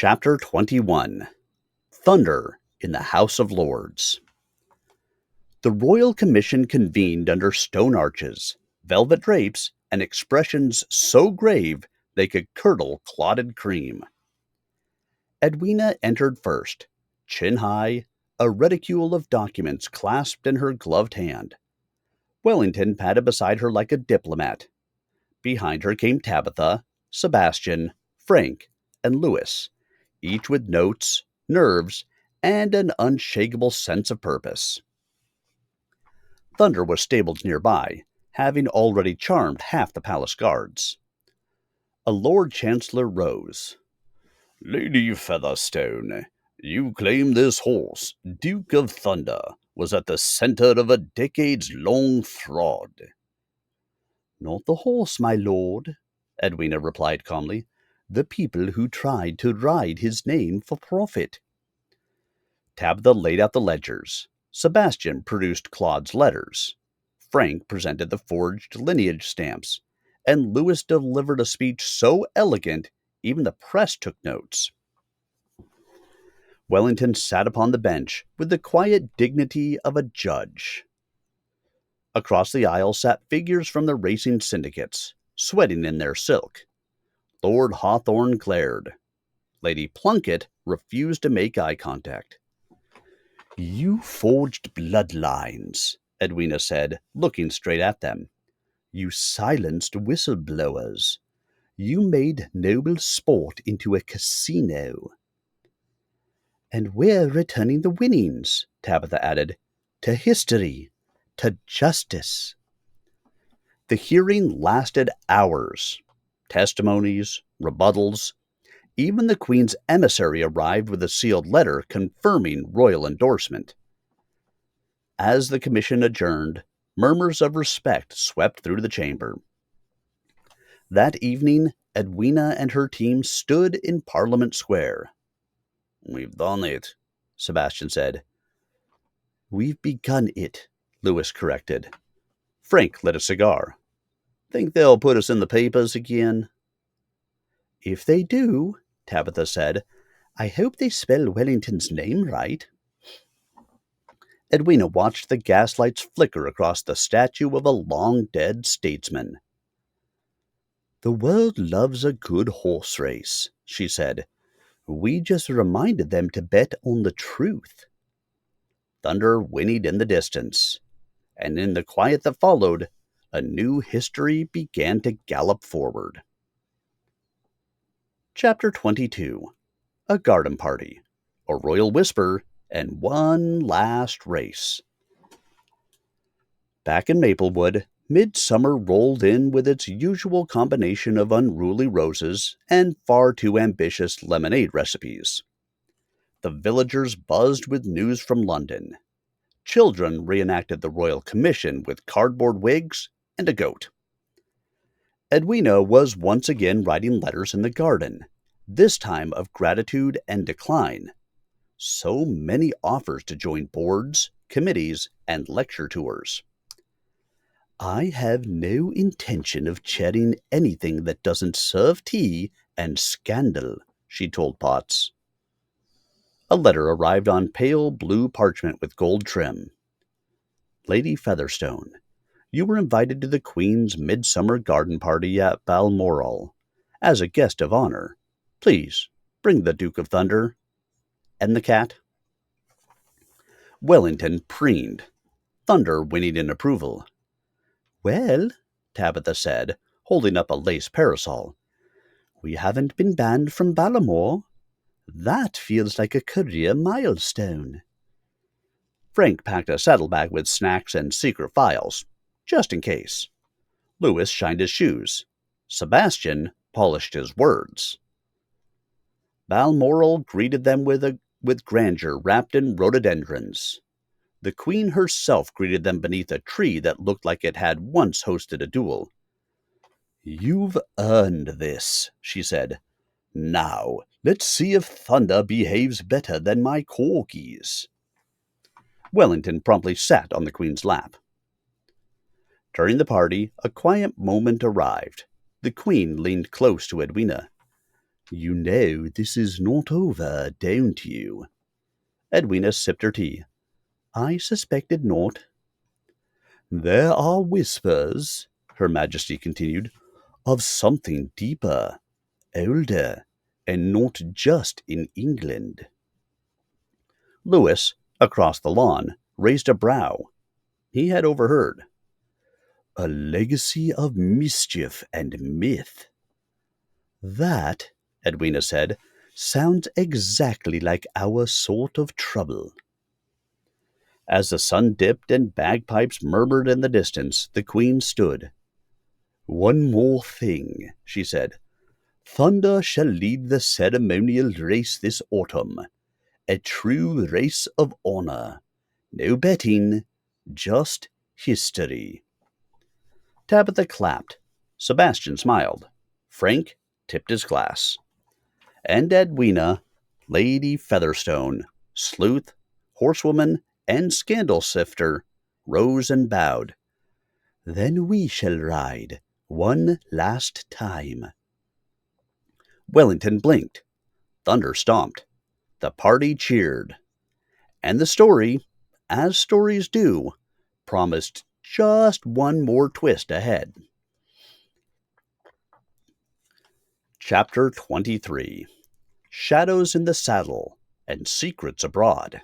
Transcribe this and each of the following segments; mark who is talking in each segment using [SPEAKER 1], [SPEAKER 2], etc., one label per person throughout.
[SPEAKER 1] Chapter 21 Thunder in the House of Lords. The Royal Commission convened under stone arches, velvet drapes, and expressions so grave they could curdle clotted cream. Edwina entered first, chin high, a reticule of documents clasped in her gloved hand. Wellington padded beside her like a diplomat. Behind her came Tabitha, Sebastian, Frank, and Louis, each with notes, nerves, and an unshakable sense of purpose. Thunder was stabled nearby, having already charmed half the palace guards. A Lord Chancellor rose. "Lady Featherstone, you claim this horse, Duke of Thunder, was at the center of a decades-long fraud." "Not the horse, my lord," Edwina replied calmly. "The people who tried to ride his name for profit." Tabitha laid out the ledgers. Sebastian produced Claude's letters. Frank presented the forged lineage stamps. And Louis delivered a speech so elegant, even the press took notes. Wellington sat upon the bench with the quiet dignity of a judge. Across the aisle sat figures from the racing syndicates, sweating in their silk. Lord Hawthorne glared. Lady Plunkett refused to make eye contact. "You forged bloodlines," Edwina said, looking straight at them. "You silenced whistleblowers. You made noble sport into a casino." "And we're returning the winnings," Tabitha added, "to history, to justice." The hearing lasted hours. Testimonies, rebuttals. Even the Queen's emissary arrived with a sealed letter confirming royal endorsement. As the commission adjourned, murmurs of respect swept through the chamber. That evening, Edwina and her team stood in Parliament Square. "We've done it," Sebastian said. "We've begun it," Louis corrected. Frank lit a cigar. "Think they'll put us in the papers again?" "If they do," Tabitha said, "I hope they spell Wellington's name right." Edwina watched the gaslights flicker across the statue of a long-dead statesman. "The world loves a good horse race," she said. "We just reminded them to bet on the truth." Thunder whinnied in the distance, and in the quiet that followed, a new history began to gallop forward. Chapter 22 A Garden Party, a Royal Whisper, and one last race. Back in Maplewood, midsummer rolled in with its usual combination of unruly roses and far too ambitious lemonade recipes. The villagers buzzed with news from London. Children reenacted the Royal Commission with cardboard wigs and a goat. Edwina was once again writing letters in the garden, this time of gratitude and decline. So many offers to join boards, committees, and lecture tours. "I have no intention of chairing anything that doesn't serve tea and scandal," she told Potts. A letter arrived on pale blue parchment with gold trim. "Lady Featherstone, you were invited to the Queen's midsummer garden party at Balmoral. As a guest of honor, please bring the Duke of Thunder and the cat." Wellington preened. Thunder whinnied in approval. "Well," Tabitha said, holding up a lace parasol, "we haven't been banned from Balmoral. That feels like a career milestone." Frank packed a saddlebag with snacks and secret files, just in case. Louis shined his shoes. Sebastian polished his words. Balmoral greeted them with grandeur wrapped in rhododendrons. The Queen herself greeted them beneath a tree that looked like it had once hosted a duel. "You've earned this," she said. "Now, let's see if Thunder behaves better than my corgis." Wellington promptly sat on the Queen's lap. During the party, a quiet moment arrived. The Queen leaned close to Edwina. You know this is not over, don't you? Edwina sipped her tea. I suspected not. There are whispers, Her Majesty continued, of something deeper, older, and not just in England. Louis, across the lawn, raised a brow. He had overheard. A legacy of mischief and myth. That, Edwina said, sounds exactly like our sort of trouble. As the sun dipped and bagpipes murmured in the distance, the Queen stood. One more thing, she said. Thunder shall lead the ceremonial race this autumn. A true race of honor. No betting, just history. Tabitha clapped. Sebastian smiled. Frank tipped his glass. And Edwina, Lady Featherstone, sleuth, horsewoman, and scandal sifter, rose and bowed. Then we shall ride one last time. Wellington blinked. Thunder stomped. The party cheered. And the story, as stories do, promised just one more twist ahead. Chapter 23 Shadows in the Saddle and Secrets Abroad.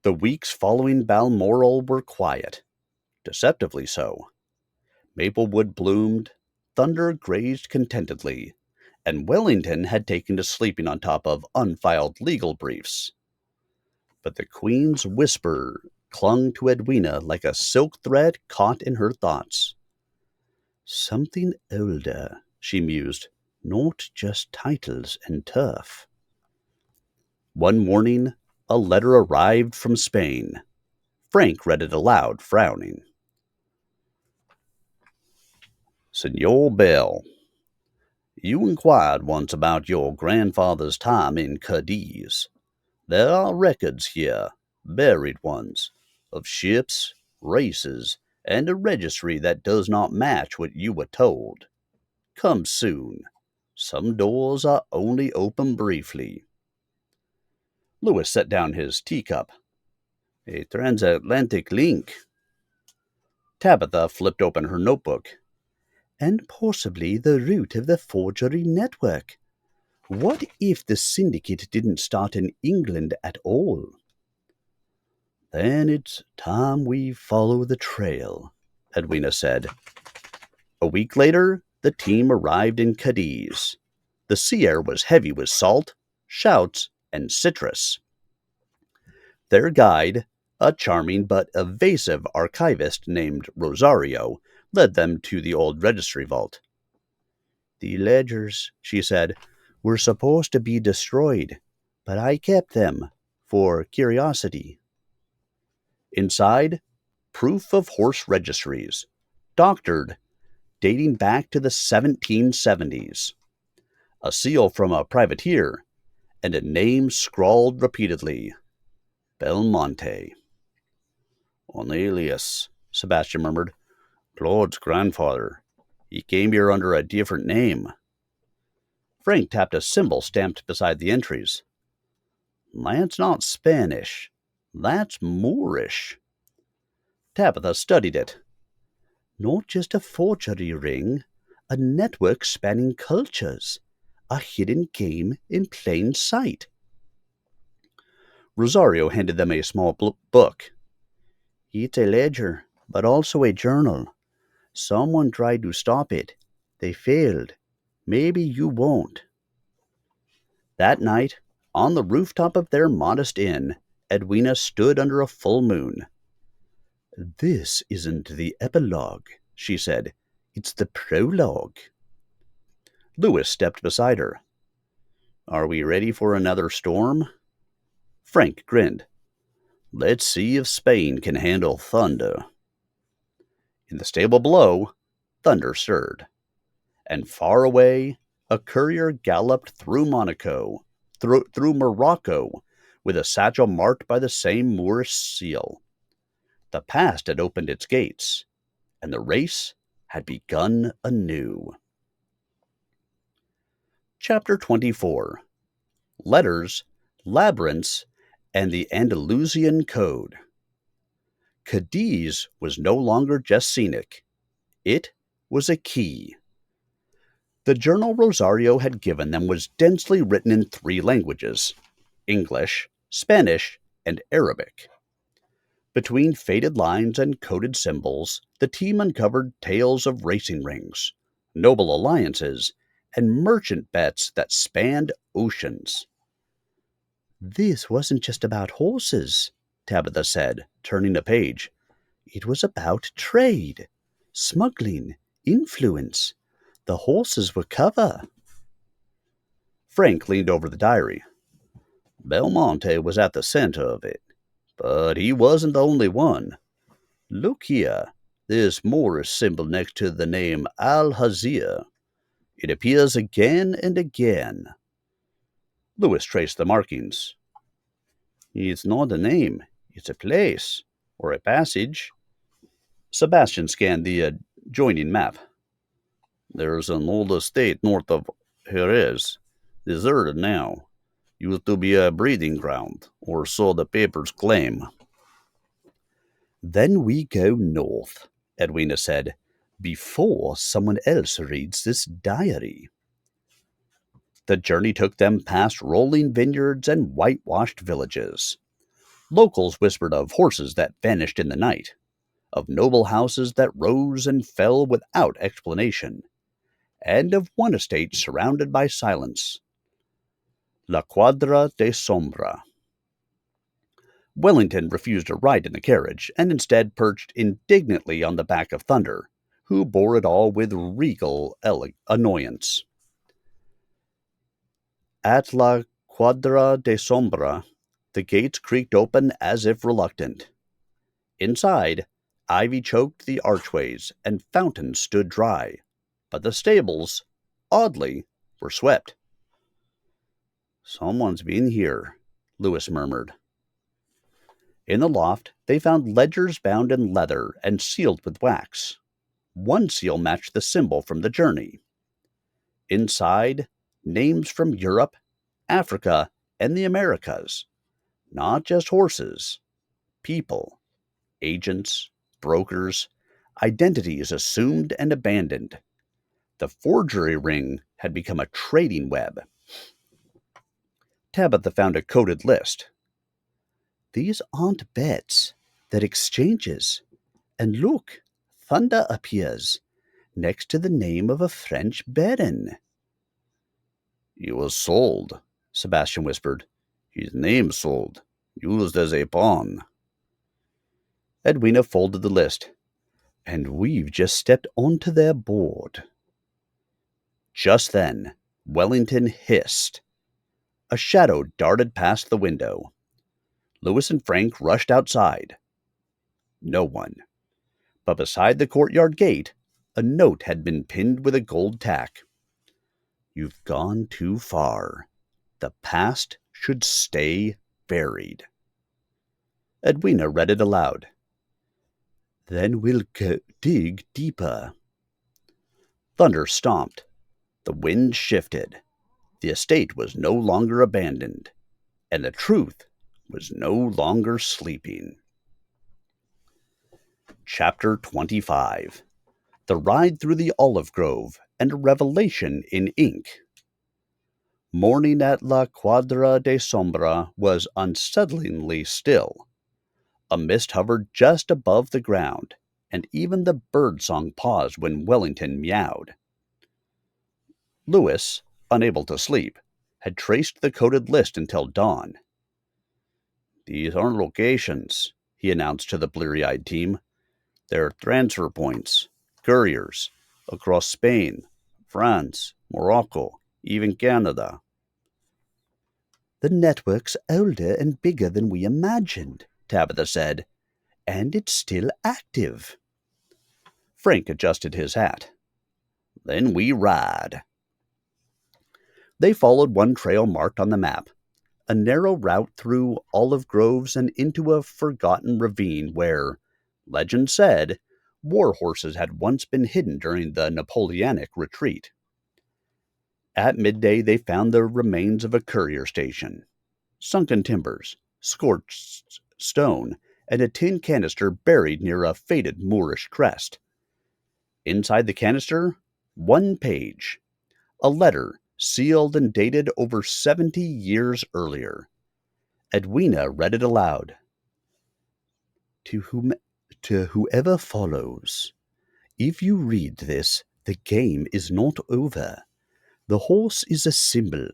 [SPEAKER 1] The weeks following Balmoral were quiet, deceptively so. Maplewood bloomed, thunder grazed contentedly, and Wellington had taken to sleeping on top of unfiled legal briefs. But the Queen's whisper clung to Edwina like a silk thread caught in her thoughts. Something older, she mused, not just titles and turf. One morning, a letter arrived from Spain. Frank read it aloud, frowning. Senor Bell, you inquired once about your grandfather's time in Cadiz. There are records here, buried ones, of ships, races, and a registry that does not match what you were told. Come soon. Some doors are only open briefly. Louis set down his teacup. A transatlantic link. Tabitha flipped open her notebook. And possibly the root of the forgery network. What if the syndicate didn't start in England at all? Then it's time we follow the trail, Edwina said. A week later, the team arrived in Cadiz. The sea air was heavy with salt, shouts, and citrus. Their guide, a charming but evasive archivist named Rosario, led them to the old registry vault. The ledgers, she said, were supposed to be destroyed, but I kept them for curiosity. Inside, proof of horse registries, doctored, dating back to the 1770s. A seal from a privateer, and a name scrawled repeatedly. Belmonte. An alias, Sebastian murmured. Claude's grandfather. He came here under a different name. Frank tapped a symbol stamped beside the entries. That's not Spanish. That's Moorish. Tabitha studied it. Not just a forgery ring, a network spanning cultures. A hidden game in plain sight. Rosario handed them a small book. It's a ledger, but also a journal. Someone tried to stop it. They failed. Maybe you won't. That night, on the rooftop of their modest inn, Edwina stood under a full moon. This isn't the epilogue, she said. It's the prologue. Louis stepped beside her. Are we ready for another storm? Frank grinned. Let's see if Spain can handle thunder. In the stable below, thunder stirred. And far away, a courier galloped through Morocco, with a satchel marked by the same Moorish seal. The past had opened its gates, and the race had begun anew. Chapter 24. Letters, Labyrinths, and the Andalusian Code. Cadiz was no longer just scenic. It was a key. The journal Rosario had given them was densely written in 3 languages: English, Spanish, and Arabic. Between faded lines and coded symbols, the team uncovered tales of racing rings, noble alliances, and merchant bets that spanned oceans. "This wasn't just about horses," Tabitha said, turning a page. "It was about trade, smuggling, influence. The horses were cover." Frank leaned over the diary. "Belmonte was at the center of it, but he wasn't the only one. Look here, this Moorish symbol next to the name Al-Hazir. It appears again and again." Lewis traced the markings. "It's not a name, it's a place, or a passage." Sebastian scanned the adjoining map. "There's an old estate north of Jerez, deserted now. Used to be a breeding ground, or so the papers claim." "Then we go north," Edwina said, "before someone else reads this diary." The journey took them past rolling vineyards and whitewashed villages. Locals whispered of horses that vanished in the night, of noble houses that rose and fell without explanation, and of one estate surrounded by silence. La Cuadra de Sombra. Wellington refused a ride in the carriage, and instead perched indignantly on the back of Thunder, who bore it all with regal annoyance. At La Cuadra de Sombra, the gates creaked open as if reluctant. Inside, ivy choked the archways, and fountains stood dry, but the stables, oddly, were swept. "Someone's been here," Lewis murmured. In the loft, they found ledgers bound in leather and sealed with wax. One seal matched the symbol from the journey. Inside, names from Europe, Africa, and the Americas. Not just horses, people, agents, brokers, identities assumed and abandoned. The forgery ring had become a trading web. Tabitha found a coded list. "These aren't bets, they're exchanges. And look, Thunder appears, next to the name of a French baron." "He was sold," Sebastian whispered. "His name sold, used as a pawn." Edwina folded the list. "And we've just stepped onto their board." Just then, Wellington hissed. A shadow darted past the window. Lewis and Frank rushed outside. No one. But beside the courtyard gate, a note had been pinned with a gold tack. "You've gone too far. The past should stay buried." Edwina read it aloud. "Then we'll dig deeper." Thunder stomped. The wind shifted. The estate was no longer abandoned, and the truth was no longer sleeping. Chapter 25. The Ride Through the Olive Grove and a Revelation in Ink. Morning at La Cuadra de Sombra was unsettlingly still. A mist hovered just above the ground, and even the birdsong paused when Wellington meowed. Lewis, unable to sleep, had traced the coded list until dawn. "These aren't locations," he announced to the bleary-eyed team. "They're transfer points, couriers, across Spain, France, Morocco, even Canada." "The network's older and bigger than we imagined," Tabitha said, "and it's still active." Frank adjusted his hat. "Then we ride." They followed one trail marked on the map, a narrow route through olive groves and into a forgotten ravine where, legend said, war horses had once been hidden during the Napoleonic retreat. At midday, they found the remains of a courier station, sunken timbers, scorched stone, and a tin canister buried near a faded Moorish crest. Inside the canister, one page, a letter sealed and dated over 70 years earlier. Edwina read it aloud. To whoever follows, if you read this, the game is not over. The horse is a symbol.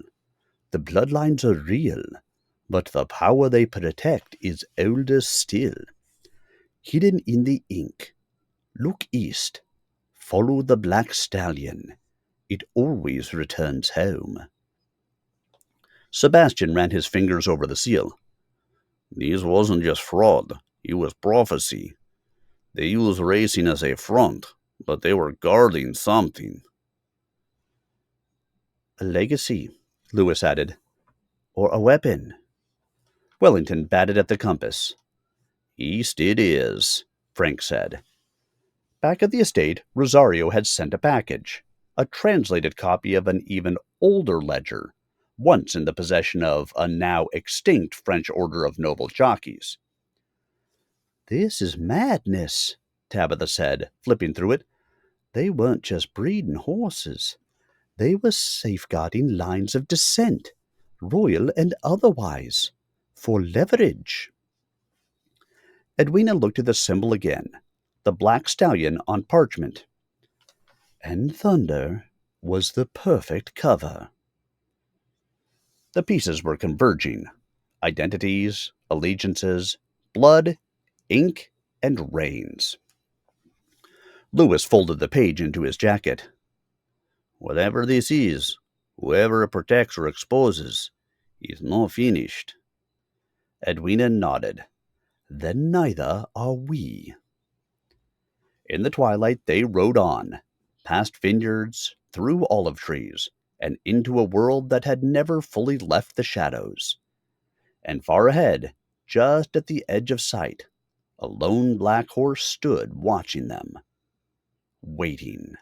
[SPEAKER 1] The bloodlines are real, but the power they protect is older still. Hidden in the ink. Look east. Follow the black stallion. It always returns home. Sebastian ran his fingers over the seal. This wasn't just fraud, it was prophecy. They used racing as a front, but they were guarding something. A legacy, Lewis added. Or a weapon. Wellington batted at the compass. East it is, Frank said. Back at the estate, Rosario had sent a package, a translated copy of an even older ledger, once in the possession of a now extinct French order of noble jockeys. This is madness, Tabitha said, flipping through it. They weren't just breeding horses. They were safeguarding lines of descent, royal and otherwise, for leverage. Edwina looked at the symbol again, the black stallion on parchment. And thunder was the perfect cover. The pieces were converging. Identities, allegiances, blood, ink, and reins. Lewis folded the page into his jacket. Whatever this is, whoever it protects or exposes, is not finished. Edwina nodded. Then neither are we. In the twilight they rode on, past vineyards, through olive trees, and into a world that had never fully left the shadows. And far ahead, just at the edge of sight, a lone black horse stood watching them, waiting.